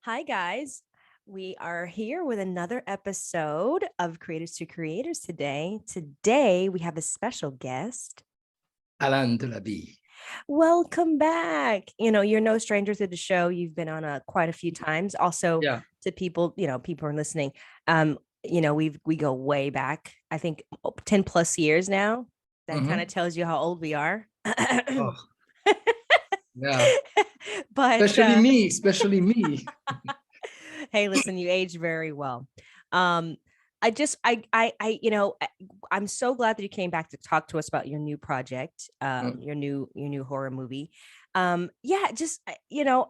Hi, guys. We are here with another episode of Creators to Creators today. Today, we have a special guest. Alan Delabie. Welcome back. You're no stranger to the show. You've been on quite a few times. Also, Yeah. to people, people are listening. We go way back. I think 10 plus years now. That kind of tells you how old we are. Oh, yeah. But Especially me. hey, listen, you aged very well. I just I'm so glad that you came back to talk to us about your new project, your new horror movie. Yeah, just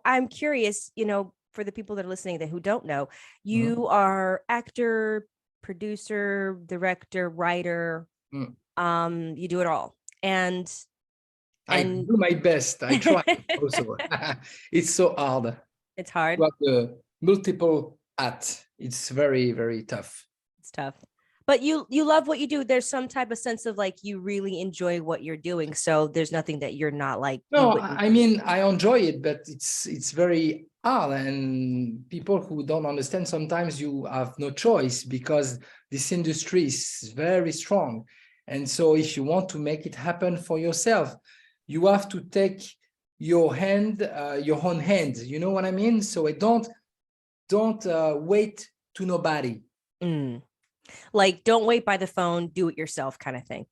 I'm curious, for the people that are listening that who don't know, you are actor, producer, director, writer. Mm. You do it all. And I do my best. I try also. It's so hard. It's hard. Got the multiple at. It's very, very tough. It's tough. But you love what you do. There's some type of sense of like you really enjoy what you're doing. So there's nothing that you're not like. No, I mean I enjoy it, but it's very hard, and people who don't understand, sometimes you have no choice because this industry is very strong. And so if you want to make it happen for yourself, you have to take your own hands. You know what I mean? So don't wait to nobody. Like, don't wait by the phone, do it yourself kind of thing.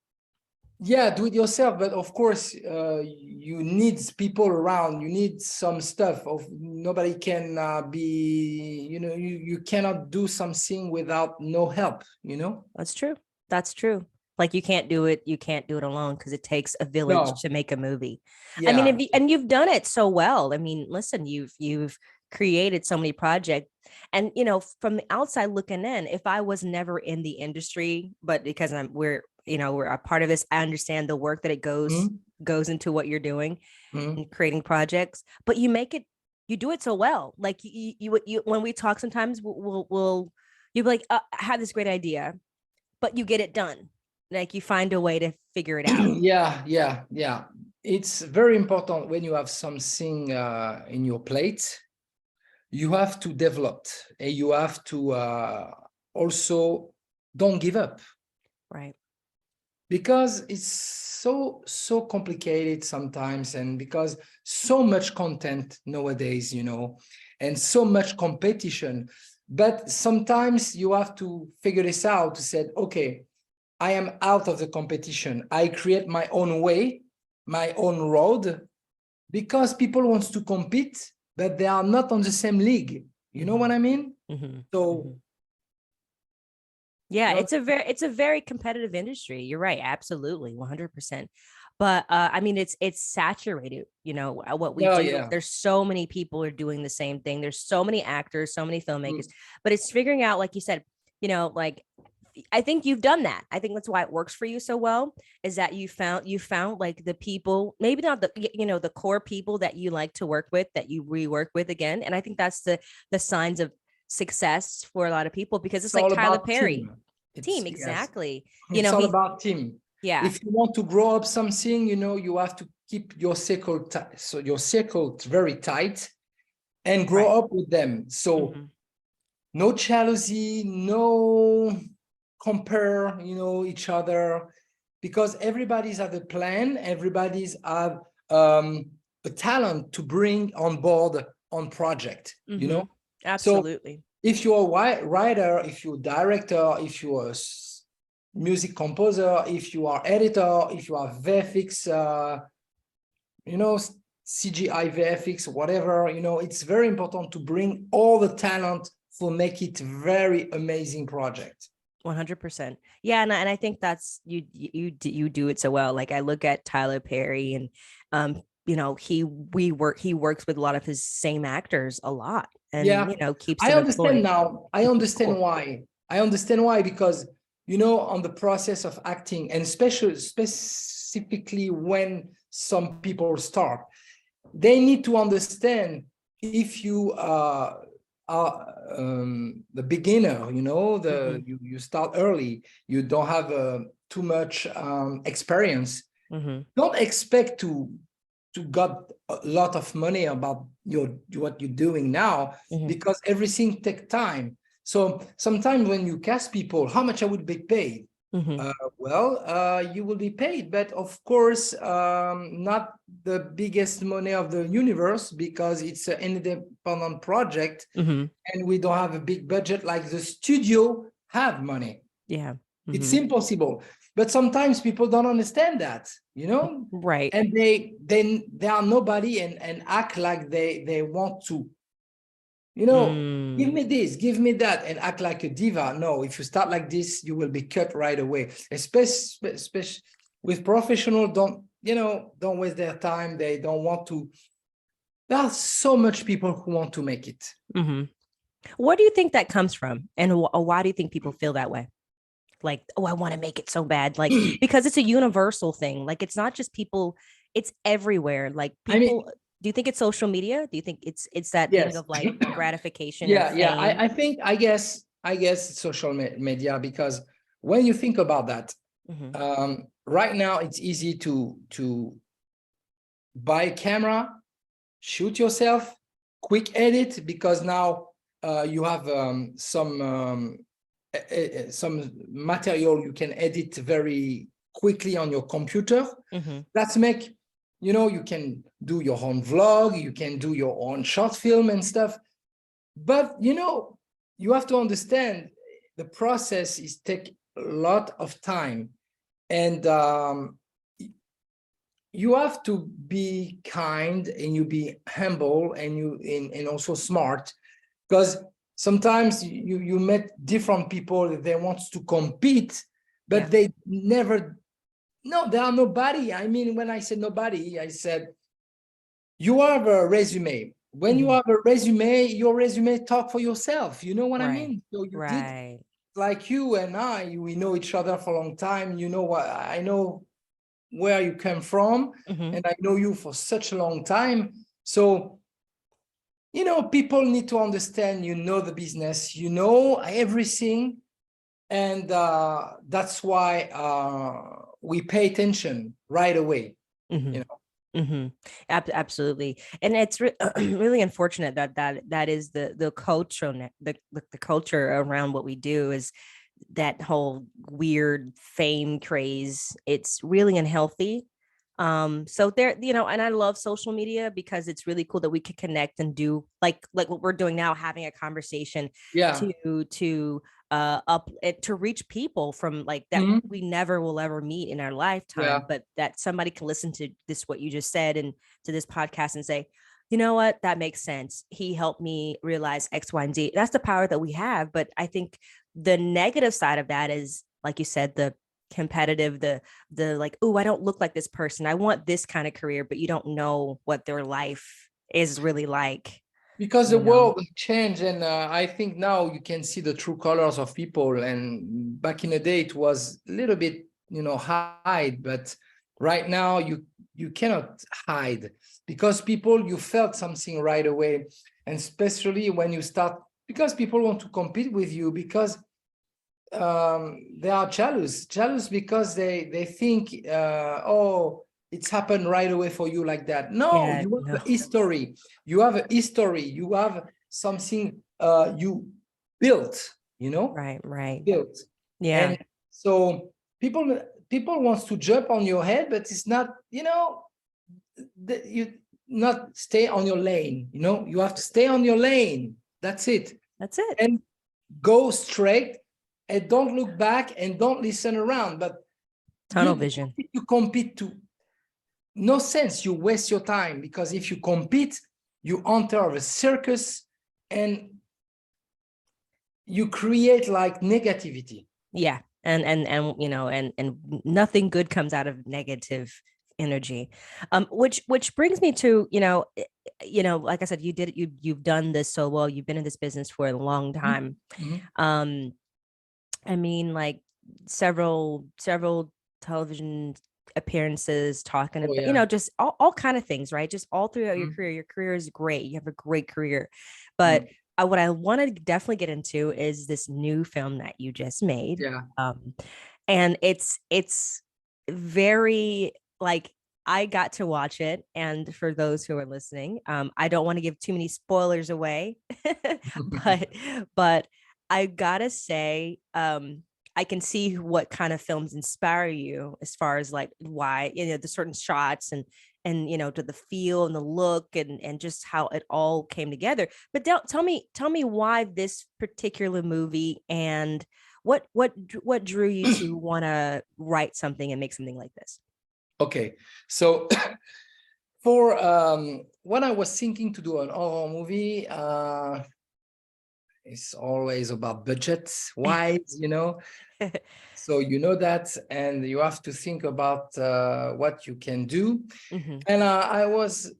Yeah, do it yourself, but of course you need people around. You need some stuff. Nobody can be, you cannot do something without no help. That's true. Like you can't do it alone, because it takes a village to make a movie. Yeah. I mean, and you've done it so well. I mean, listen, you've created so many projects, and from the outside looking in, if I was never in the industry, but because we're a part of this, I understand the work that it goes into what you're doing and creating projects. But you do it so well. Like you when we talk, sometimes you'll be like, I have this great idea, but you get it done. Like you find a way to figure it out. Yeah. It's very important when you have something in your plate. You have to develop, and you have to also don't give up. Right. Because it's so complicated sometimes, and because so much content nowadays, and so much competition. But sometimes you have to figure this out, to say, okay, I am out of the competition. I create my own way, my own road, because people want to compete, but they are not on the same league. You know what I mean? So yeah, it's a very competitive industry. You're right, absolutely, 100%. But I mean, it's saturated. What we do. yeah. There's so many people are doing the same thing. There's so many actors, so many filmmakers. But it's figuring out, like you said, like I think you've done that. I think that's why it works for you so well, is that you found like the people, maybe not the core people that you like to work with, that you rework with again. And I think that's the signs of success for a lot of people, because it's like Tyler Perry. Team, exactly. Yes. It's all about team. Yeah. If you want to grow up something, you have to keep your circle tight. So your circle very tight, and grow up with them. So no jealousy, no compare, each other, because everybody's have a plan. Everybody's have a talent to bring on board on project. Absolutely. So if you're a writer, if you're a director, if you're a music composer, if you are editor, if you are VFX, CGI, VFX, whatever, it's very important to bring all the talent to make it very amazing project. 100%. Yeah, and I think that's you do it so well. Like I look at Tyler Perry, and he works with a lot of his same actors a lot, and keeps them understand employed. now. I understand why. I understand why, because on the process of acting, and specifically when some people start, they need to understand, if you are the beginner, you start early, you don't have too much experience. Don't expect to got a lot of money about what you're doing now, because everything takes time. So sometimes when you cast people, how much I would be paid? You will be paid, but of course, not the biggest money of the universe, because it's an independent project, and we don't have a big budget like the studio have money. Yeah. It's impossible. But sometimes people don't understand that, right? And they are nobody and act like they want to, give me this, give me that, and act like a diva. No, if you start like this, you will be cut right away. Especially with professional, don't waste their time. They don't want to. There are so much people who want to make it. What do you think that comes from, and why do you think people feel that way? Like, oh, I want to make it so bad, like, because it's a universal thing. Like, it's not just people, it's everywhere. Like, people, do you think it's social media? Do you think it's that thing of like gratification? I guess it's social media, because when you think about that, right now it's easy to buy a camera, shoot yourself, quick edit, because now you have some material you can edit very quickly on your computer. That's make, you can do your own vlog, you can do your own short film and stuff. But, you have to understand the process is take a lot of time, and you have to be kind, and you be humble, and also smart, because sometimes you met different people that they want to compete, but they never, they are nobody. I mean, when I said nobody, I said, you have a resume. When you have a resume, your resume talk for yourself. You know what I mean? So you did, like you and I, we know each other for a long time. You know what, I know where you come from, and I know you for such a long time. So, people need to understand, the business, everything. And that's why we pay attention right away, Absolutely. And it's really unfortunate that is the culture, the culture around what we do, is that whole weird fame craze. It's really unhealthy. So there, and I love social media because it's really cool that we can connect and do like what we're doing now, having a conversation to to reach people from like that we never will ever meet in our lifetime, but that somebody can listen to this, what you just said, and to this podcast and say, you know what, that makes sense. He helped me realize X, Y, and Z. That's the power that we have. But I think the negative side of that is, like you said, the competitive, the like, oh, I don't look like this person, I want this kind of career, but you don't know what their life is really like, because the world will change. And I think now you can see the true colors of people, and back in the day it was a little bit hide, but right now you cannot hide, because people, you felt something right away. And especially when you start, because people want to compete with you, because they are jealous because they think, oh, it's happened right away for you like that. No, you have a history. You have a history. You have something you built, Right. Built. And so people wants to jump on your head, but it's not, you not stay on your lane. You have to stay on your lane. That's it. And go straight, and don't look back, and don't listen around. But tunnel vision. You compete to no sense. You waste your time, because if you compete, you enter a circus and you create like negativity. And nothing good comes out of negative energy. Which brings me to, like I said, you've done this so well. You've been in this business for a long time. I mean, like several television appearances, talking about, just all kind of things, right? Just all throughout your career. Your career is great. You have a great career. But what I want to definitely get into is this new film that you just made. And it's very like, I got to watch it, and for those who are listening, I don't want to give too many spoilers away, but but I gotta say, I can see what kind of films inspire you as far as like why, the certain shots and to the feel and the look and just how it all came together. But tell me why this particular movie, and what drew you to want to write something and make something like this. Okay, so for when I was thinking to do an horror movie, it's always about budgets wise, so that, and you have to think about what you can do. And I was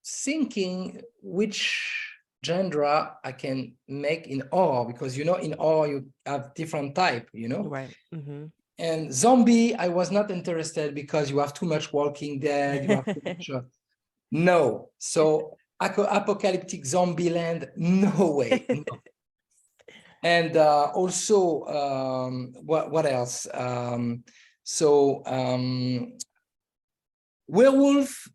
thinking which genre I can make in horror, because in horror you have different type, Right. And zombie, I was not interested because you have too much Walking Dead, you have too much. No. So apocalyptic zombie land, no way. No. And also, what else? Werewolf,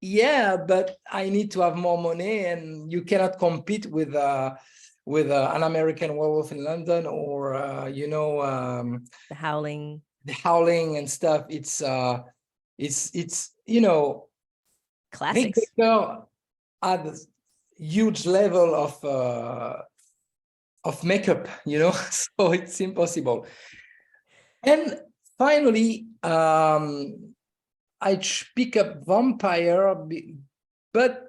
yeah, but I need to have more money, and you cannot compete with an American Werewolf in London, or The Howling. The Howling and stuff. It's Classics. Baker had a huge level of makeup, so it's impossible. And finally, I pick up vampire, but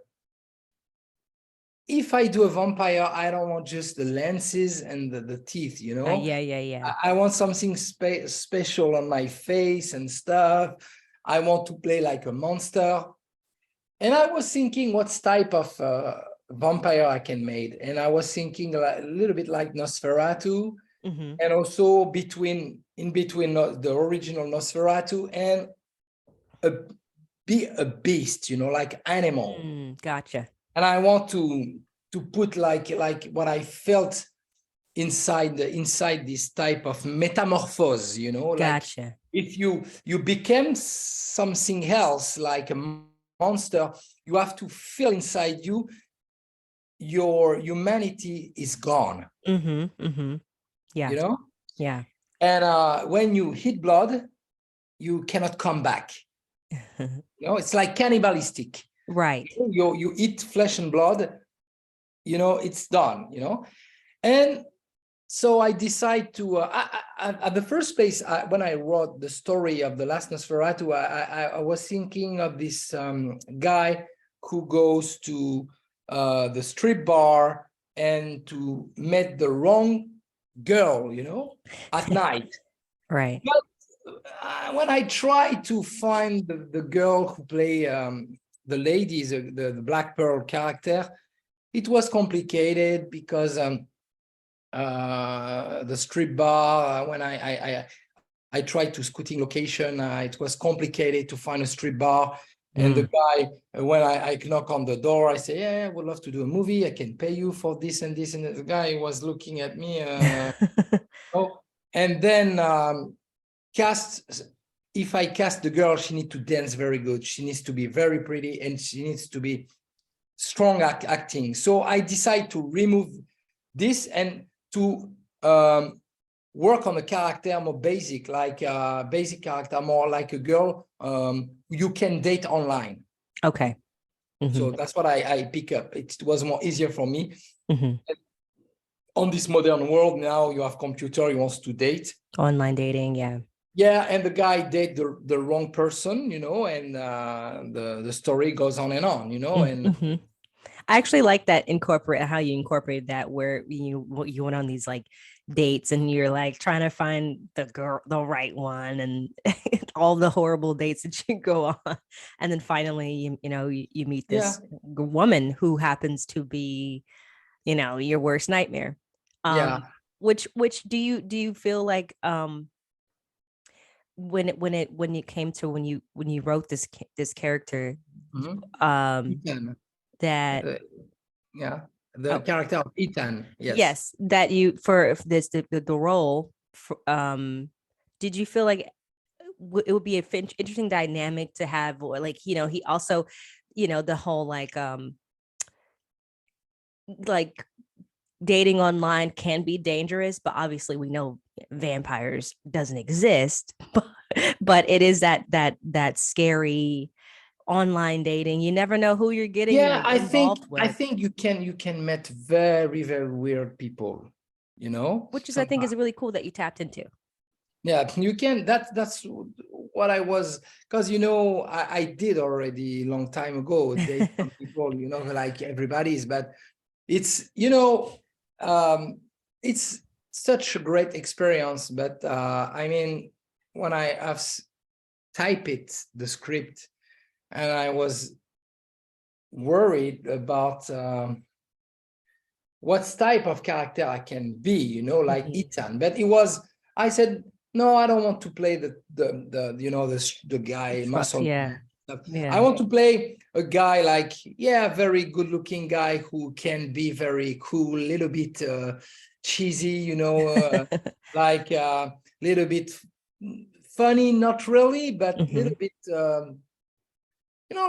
if I do a vampire, I don't want just the lenses and the teeth, Yeah. I want something special on my face and stuff. I want to play like a monster. And I was thinking what type of vampire I can make. And I was thinking a little bit like Nosferatu, and also in between the original Nosferatu and be a beast, like animal. Gotcha. And I want to put like what I felt inside this type of metamorphose, Gotcha. like if you became something else, like a monster, you have to feel inside you your humanity is gone. Yeah. Yeah. And when you hit blood, you cannot come back. It's like cannibalistic. Right. You eat flesh and blood, it's done, And so I decide to, at the first place, when I wrote the story of the Last Nosferatu, I was thinking of this guy who goes to the strip bar and to meet the wrong girl, at night. Right. But when I try to find the girl who play the lady, the Black Pearl character, it was complicated because the strip bar, when I tried to scouting location, it was complicated to find a strip bar. And the guy, when I knock on the door, I say, yeah, I would love to do a movie. I can pay you for this and this. And the guy was looking at me. And then if I cast the girl, she needs to dance very good. She needs to be very pretty, and she needs to be strong acting. So I decide to remove this and to work on a character more basic, like a basic character, more like a girl you can date online. Okay. So that's what I pick up. It was more easier for me. On this modern world now, you have computer, you wants to date. Online dating, yeah. Yeah, and the guy date the wrong person, and the story goes on and on, and I actually like that how you incorporated that, where you went on these like dates and you're like trying to find the right one, and all the horrible dates that you go on, and then finally you meet this woman who happens to be your worst nightmare. Which do you feel like when you wrote this character, that the character of Ethan, yes, that you for this the role, did you feel like it would be interesting dynamic to have, or like, he also, the whole like dating online can be dangerous, but obviously we know vampires doesn't exist. But it is that scary online dating. You never know who you're getting Yeah, involved I with, think you can meet very, very weird people, which is, I think, is sometimes. really cool that you tapped into. Yeah, you can. That's what I was, because I did already a long time ago date some people, like everybody's, but it's it's such a great experience. But I mean, when I have type it the script, and I was worried about what type of character I can be, like Mhm. Ethan. But I said, no, I don't want to play the guy muscle Yeah. man stuff. I Yeah. want to play a guy like, yeah, very good looking guy who can be very cool, little bit cheesy, like little bit funny, not really, but little Mhm. bit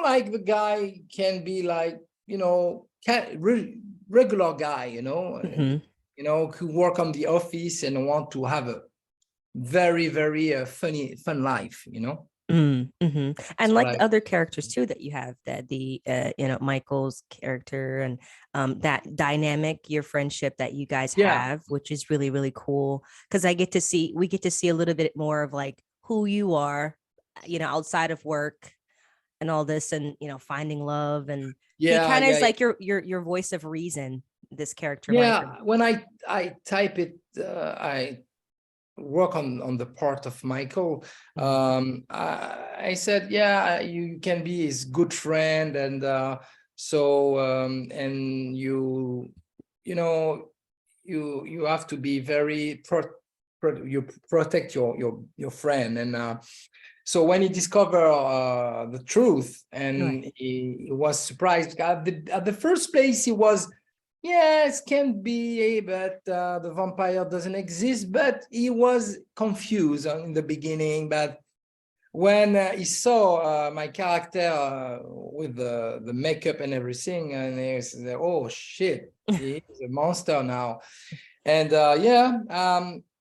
like the guy can be like, regular guy, Mhm. who work on the office and want to have a very, very fun life. Mm-hmm. That's And what like I. the other characters too that you have, that the Michael's character, and that dynamic, your friendship that you guys Yeah, have, which is really, really cool, because we get to see a little bit more of like who you are, outside of work and all this, and finding love. And he yeah, kind of yeah, is like your voice of reason, this character Michael. yeah. When I type it, I work on the part of Michael. Mhm. I said, yeah, you can be his good friend, and and you know you have to be very you protect your friend. And so when he discovered the truth, Right. and he was surprised at the first place, he was, yes, can be, but the vampire doesn't exist. But he was confused in the beginning. But when he saw my character with the makeup and everything, and he said, oh shit, he is a monster now. And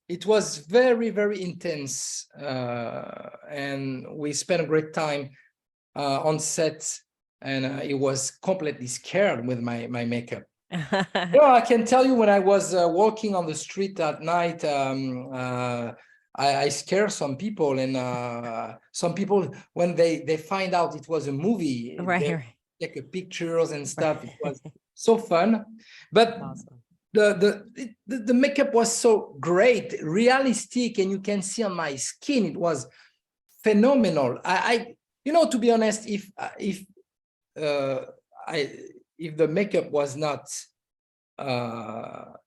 it was very, very intense. And we spent a great time on set. And he was completely scared with my makeup. Yeah, I can tell you, when I was walking on the street at night, I scare some people, and some people, when they find out it was a movie, Right. they Right. take pictures and stuff. It was Right. so fun. But Awesome. the makeup was so great, realistic, and you can see on my skin it was phenomenal. To be honest, uh, I if the makeup was not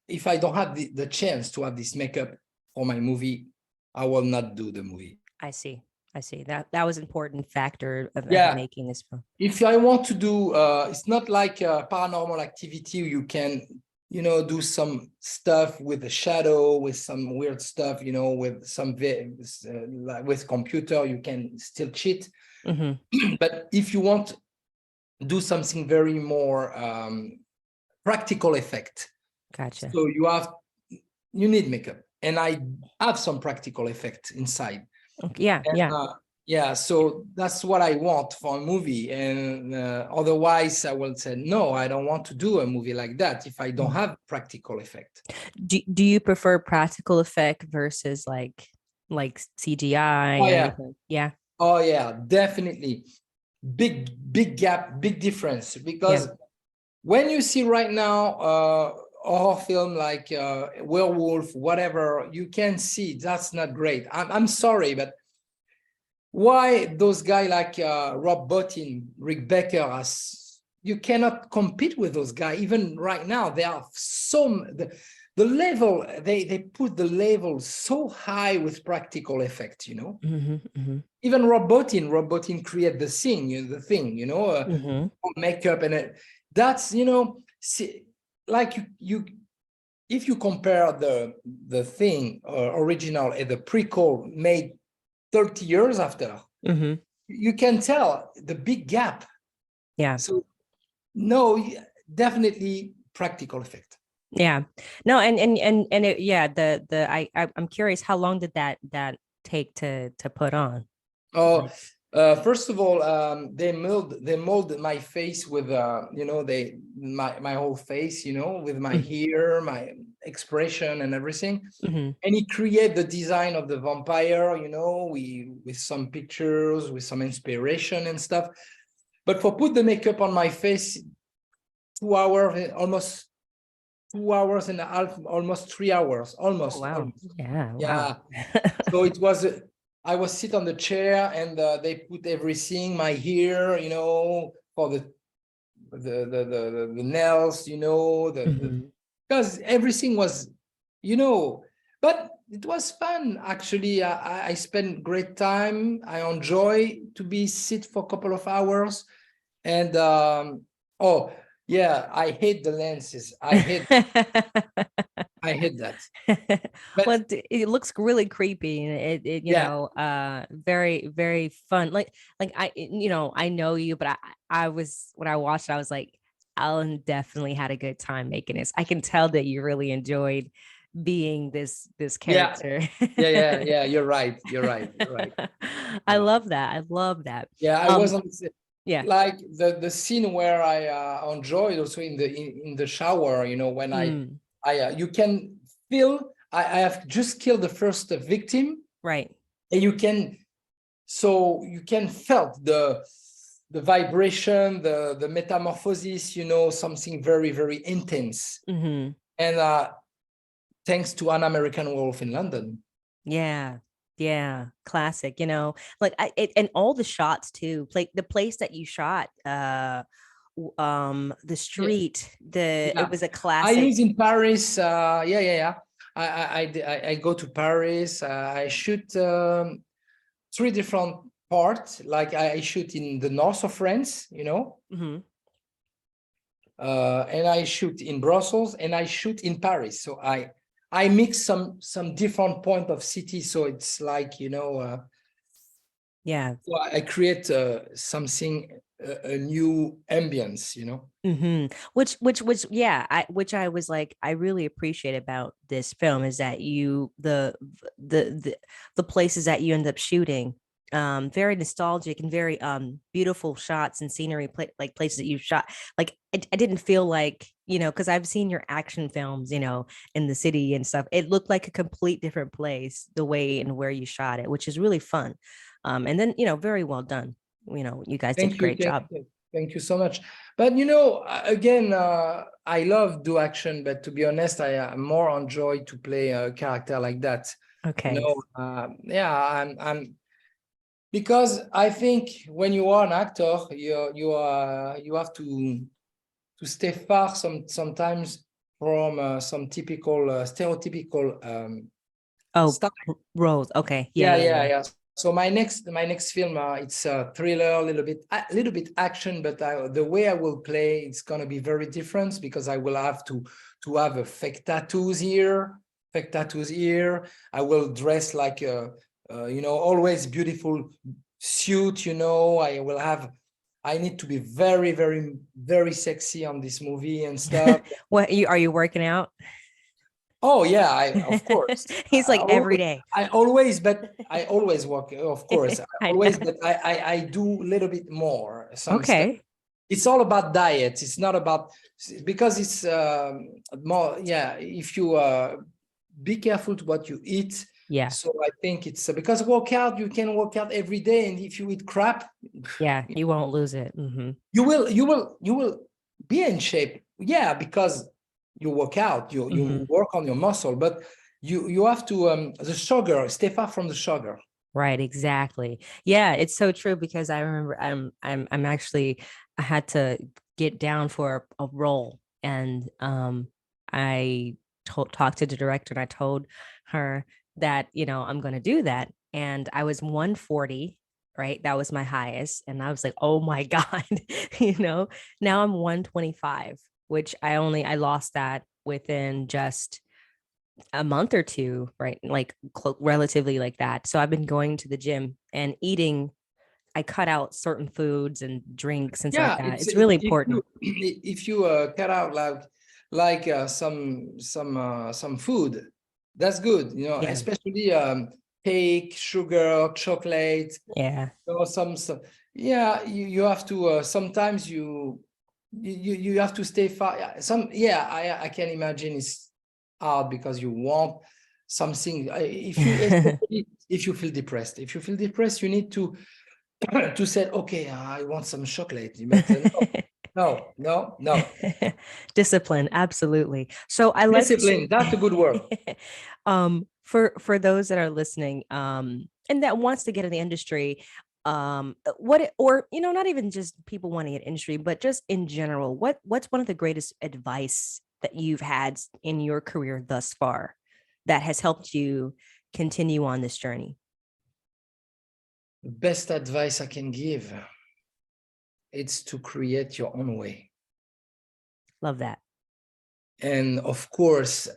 if I don't have the chance to have this makeup for my movie, I will not do the movie. I see. I see. That was an important factor of Yeah, making this film. if I want to do, it's not like Paranormal Activity. You can, do some stuff with the shadow, with some weird stuff, with some with computer, you can still cheat. Mm-hmm. But if you want to do something very more practical effect, Gotcha. so you need makeup, and I have some practical effect inside. Okay. Yeah. And Yeah. yeah, so that's what I want for a movie. And otherwise, I will say, no, I don't want to do a movie like that if I don't Mhm. have practical effect. Do you prefer practical effect versus like CGI Oh, or yeah. anything? Yeah. Oh, yeah, definitely. Big gap, big difference. Yeah. Because when you see right now horror film like werewolf, whatever, you can see that's not great. I'm sorry, but why those guys like Rob Bottin, Rick Baker, you cannot compete with those guys. Even right now, they are the level, they put the level so high with practical effect. Mm-hmm. Mm-hmm. Even Rob Bottin create the thing, Mm-hmm. makeup and that's like you if you compare the thing original and the prequel made 30 years after. You can tell the big gap. Yeah. So no, definitely practical effect. Yeah. No, and it, yeah, I'm curious, how long did that take to put on? Oh, first of all, they mold my face with you know, my whole face, you know, with my hair, my expression and everything. And he create the design of the vampire, you know, with some pictures, with some inspiration and stuff. But for put the makeup on my face, 2 hours, almost 2 hours and a half, almost 3 hours, almost. Oh, wow. Almost. Yeah. Yeah. Wow. So it was, I was sit on the chair and they put everything, my hair, you know, for the nails, you know, because everything was, you know, but it was fun. Actually, I spent great time. I enjoy to be sit for a couple of hours. And oh yeah, I hate the lenses. I hate that. But Well, it looks really creepy, and it you yeah, know, very, very fun. Like you know, I know you, but I was, when I watched it, I was like, Alan definitely had a good time making this. I can tell that you really enjoyed being this yeah, character. yeah. You're right. You're right. You're right. I Yeah. love that. I love that. Yeah, I was on Yeah. like the scene where I enjoyed also in the shower, you know, when I you can feel I have just killed the first victim, Right. and you can felt the vibration, the metamorphosis, you know, something very, very intense. And thanks to An American Wolf in London. Yeah. Yeah. Classic, you know, like and all the shots too, like the place that you shot, the Yeah, street, it yeah. was a I classic. live in Paris. Yeah. I go to Paris. I shoot 3 different parts. Like I shoot in the north of France, you know, and I shoot in Brussels, and I shoot in Paris. So I mix some different point of city. So it's like, you know, Yeah. so I create something, a new ambience, you know. Which yeah, which I was like, I really appreciate about this film is that you the the places that you end up shooting, very nostalgic and very beautiful shots and scenery, like places that you shot. Like I didn't feel like, you know, because I've seen your action films, you know, in the city and stuff. It looked like a complete different place, the way and where you shot it, which is really fun. And then, you know, very well done. You know, you guys did a Thank you, great job. thank you so much. But you know, again, I love do action, but to be honest, I more enjoy to play a character like that. You Okay. know, yeah, I'm because I think when you are an actor, you have to stay far sometimes from some typical stereotypical Oh, style. Rose. Okay. Yeah. So my next film, it's a thriller, a little bit action, but the way I will play, it's gonna be very different because I will have to have a fake tattoos here. I will dress like a, you know, always beautiful suit. You know, I need to be very, very, very sexy on this movie and stuff. What are you working out? Oh yeah, of course. He's like every day. But I always work, of course. I know. But I do a little bit more some stuff. Okay. It's all about diet. It's not about, because it's more, yeah, if you be careful to what you eat. Yeah. So I think it's because workout, you can work out every day, and if you eat crap, Yeah. You won't lose it. you will be in shape. Yeah, because you work out, you work on your muscle, but you have to the sugar, stay far from the sugar. Right. Exactly. Yeah. It's so true because I remember I'm actually, I had to get down for a role, and I talked to the director, and I told her that, you know, I'm going to do that. And I was 140, right? That was my highest. And I was like, oh my God, you know, now I'm 125, which I lost that within just a month or two, right? Like relatively like that. So I've been going to the gym and eating. I cut out certain foods and drinks and stuff like that. It's really important. If you cut out some food, that's good, you know, especially cake, sugar, chocolate. Yeah. Or some yeah, you have to sometimes you have to stay far. I can imagine it's hard because you want something. If you especially if you feel depressed, you need to say, okay, I want some chocolate. But no. Discipline, absolutely. So I like Discipline, that's a good word. For those that are listening, and that wants to get in the industry, what, or you know, not even just people wanting an industry, but just in general, what's one of the greatest advice that you've had in your career thus far that has helped you continue on this journey? The best advice I can give, it's to create your own way. Love that. And of course,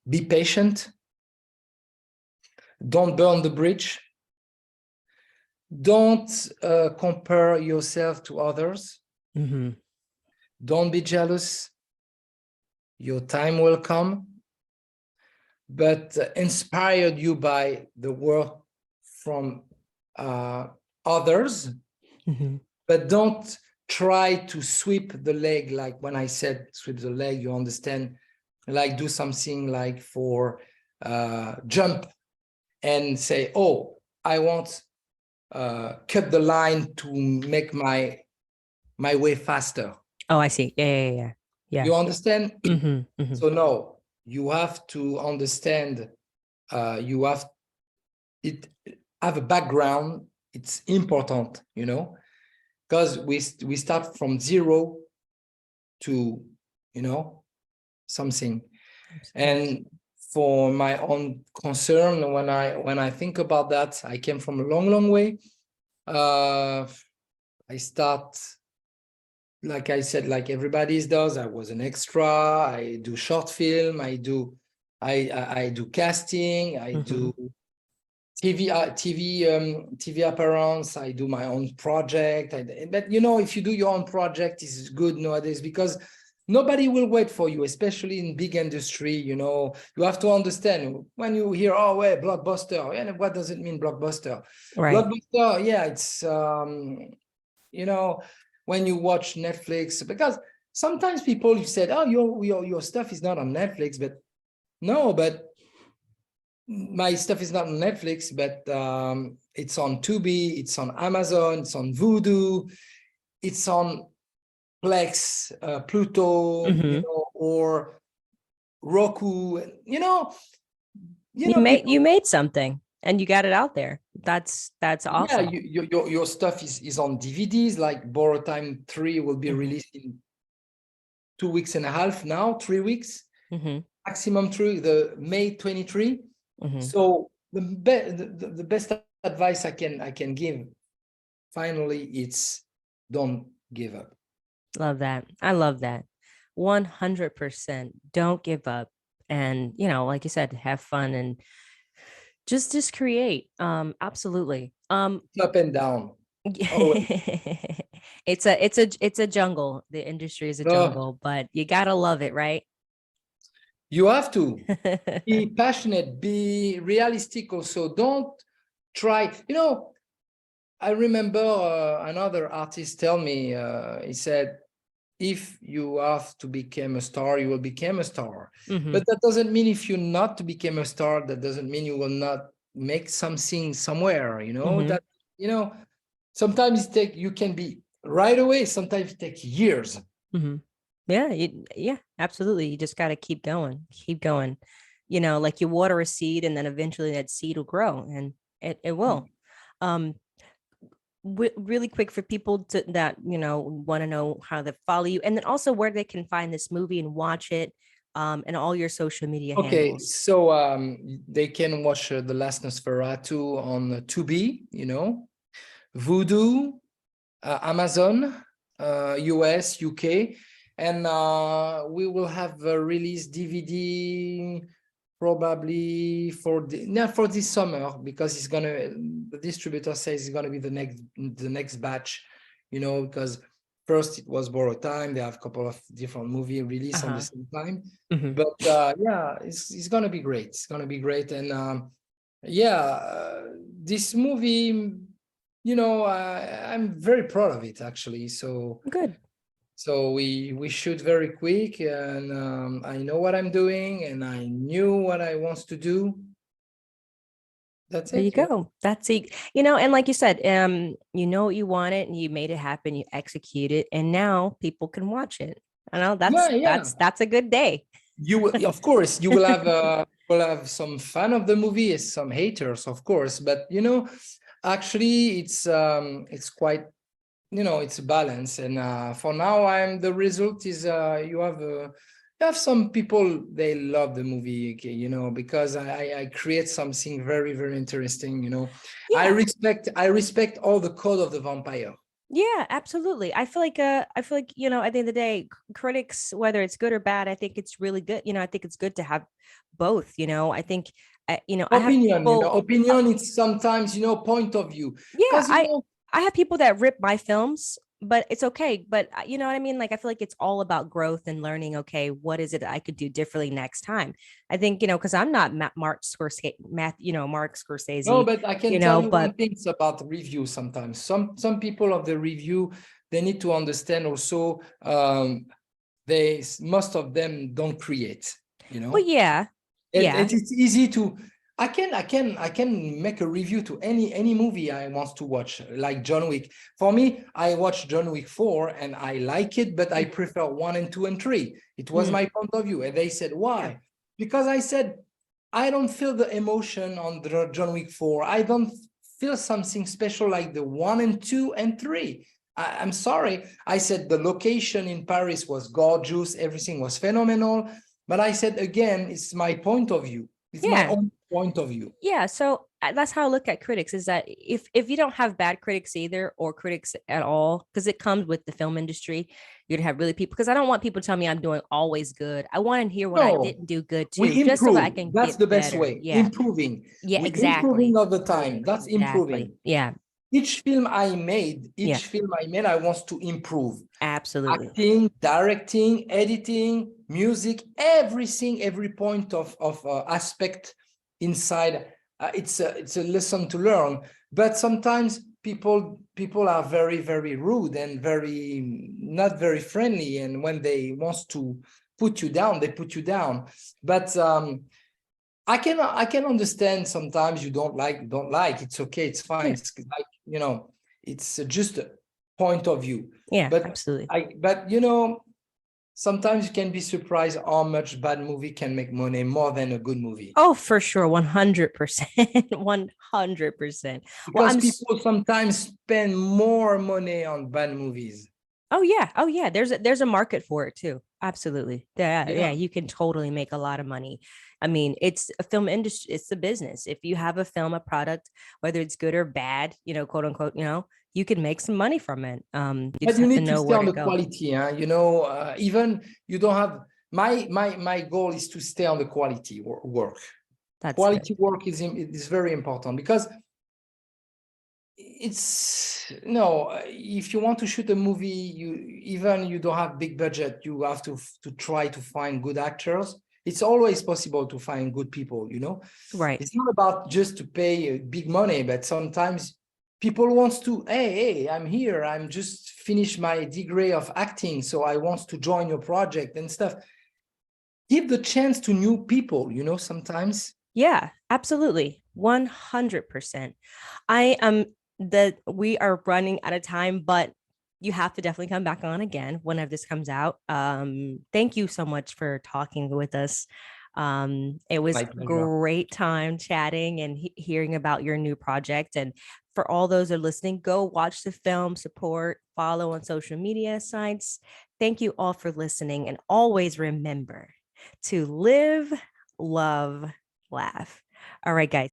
be patient. Don't burn the bridge. Don't compare yourself to others. Mm-hmm. Don't be jealous. Your time will come. But inspired you by the work from others. Mm-hmm. But don't try to sweep the leg. Like when I said sweep the leg, you understand, like do something like for jump and say, oh, I want cut the line to make my way faster. Oh, I see. Yeah. You understand? Mm-hmm. Mm-hmm. So no, you have to understand, you have a background. It's important, you know, because we start from zero to, you know, something. And for my own concern, when I think about that, I came from a long way. I start, like I said, like everybody does. I was an extra. I do short film. I do casting. I do TV appearance. I do my own project. But you know, if you do your own project, it's good nowadays because nobody will wait for you, especially in big industry. You know, you have to understand when you hear, oh, wait, blockbuster. And what does it mean, blockbuster? Right. Blockbuster, yeah, it's you know, when you watch Netflix, because sometimes people, you said, oh, your stuff is not on Netflix, but no, but my stuff is not on Netflix, but it's on Tubi, it's on Amazon, it's on Vudu, it's on Plex, Pluto, you know, or Roku. You made something and you got it out there. That's awesome. Yeah, your stuff is on DVDs. Like Borrow Time 3 will be released in 2 weeks and a half now, 3 weeks, maximum 3, the May 23. So the best advice I can give, finally, it's don't give up. Love that. I love that. 100%. Don't give up. And, you know, like you said, have fun and just create. Absolutely. Up and down. It's a jungle. The industry is a jungle, but you gotta love it, right? You have to be passionate, be realistic also. Don't try, you know, I remember another artist tell me, he said, if you have to become a star, you will become a star. But that doesn't mean if you're not to become a star, that doesn't mean you will not make something somewhere, you know, that, you know, sometimes you can be right away, sometimes it takes years. Yeah, absolutely. You just got to keep going, you know, like you water a seed and then eventually that seed will grow, and it will. Really quick for people that, you know, want to know how to follow you, and then also where they can find this movie and watch it, and all your social media handles. So they can watch The Last Nosferatu on Tubi, you know, Vudu, Amazon, US, UK, and we will have a release DVD probably for this summer, because the distributor says it's gonna be the next batch, you know, because first it was borrowed time. They have a couple of different movie release on the same time. But yeah, it's gonna be great. It's gonna be great. And this movie, you know, I'm very proud of it, actually. So good. So we shoot very quick, and I know what I'm doing, and I knew what I want to do. That's There it. you go. That's it. You know, and like you said, you know what you wanted and you made it happen, you execute it, and now people can watch it. I know that's a good day. You will, of course, you will have some fan of the movie, some haters, of course, but you know, actually it's quite, you know, it's a balance. And for now, the result is you have some people, they love the movie, okay, you know, because I create something very, very interesting, you know. Yeah. I respect all the code of the vampire. Yeah, absolutely. I feel like, you know, at the end of the day, critics, whether it's good or bad, I think it's really good. You know, I think it's good to have both, you know. I think you know, I have Opinion, you know, people, opinion, it's sometimes, you know, point of view. yeah, Because, you know, I have people that rip my films, but it's okay. But you know what I mean? Like, I feel like it's all about growth and learning. Okay, what is it I could do differently next time? I think, you know, because I'm not Mark Scorsese, Mark no, Scorsese, but I can you tell know, you one but thing about review sometimes. Some people of the review, they need to understand also, most of them don't create, you know. yeah, And it's easy to, I can make a review to any movie I want to watch, like John Wick. For me, I watched John Wick 4 and I like it, but I prefer 1 and 2 and 3. It was my point of view. And they said, why? Because I said, I don't feel the emotion on the John Wick 4. I don't feel something special like the 1 and 2 and 3. I'm sorry. I said the location in Paris was gorgeous. Everything was phenomenal. But I said, again, it's my point of view. It's my own point of view. Yeah, so that's how I look at critics, is that if you don't have bad critics either, or critics at all, because it comes with the film industry, you're gonna have really people, because I don't want people to tell me I'm doing always good. I want to hear what I didn't do good too, We just so that I improve. can That's get the best better. way. Yeah. Improving. Yeah, We exactly. improving all the time. That's improving. Yeah. Each film I made, I want to improve. Absolutely. Acting, directing, editing, music, everything, every point of aspect inside. It's a lesson to learn. But sometimes people are very, very rude and very not very friendly. And when they want to put you down, they put you down. But I can understand sometimes you don't like. It's okay. It's fine. It's like, you know, it's just a point of view. Yeah, But absolutely. but you know, sometimes you can be surprised how much bad movie can make money more than a good movie. Oh, for sure. 100%. 100%. Well, Because people sometimes spend more money on bad movies. Oh yeah. There's a market for it too. Absolutely. Yeah. Yeah. You can totally make a lot of money. I mean, it's a film industry, it's the business. If you have a film, a product, whether it's good or bad, you know, quote unquote, you know, you can make some money from it. You But just you have to need to know stay where on to the go. quality, huh? You know, even you don't have my goal is to stay on the quality work. That's Quality good. work is very important, because it's no, if you want to shoot a movie, you don't have big budget, you have to try to find good actors. It's always possible to find good people, you know. Right. It's not about just to pay big money, but sometimes people wants to, hey, I'm here, I'm just finished my degree of acting, so I want to join your project and stuff. Give the chance to new people, you know, sometimes. Yeah, absolutely. 100%. I am that we are running out of time, but you have to definitely come back on again whenever this comes out. Thank you so much for talking with us. It was My pleasure. great time chatting and hearing about your new project. And for all those that are listening, go watch the film, support, follow on social media sites. Thank you all for listening, and always remember to live, love, laugh. All right, guys.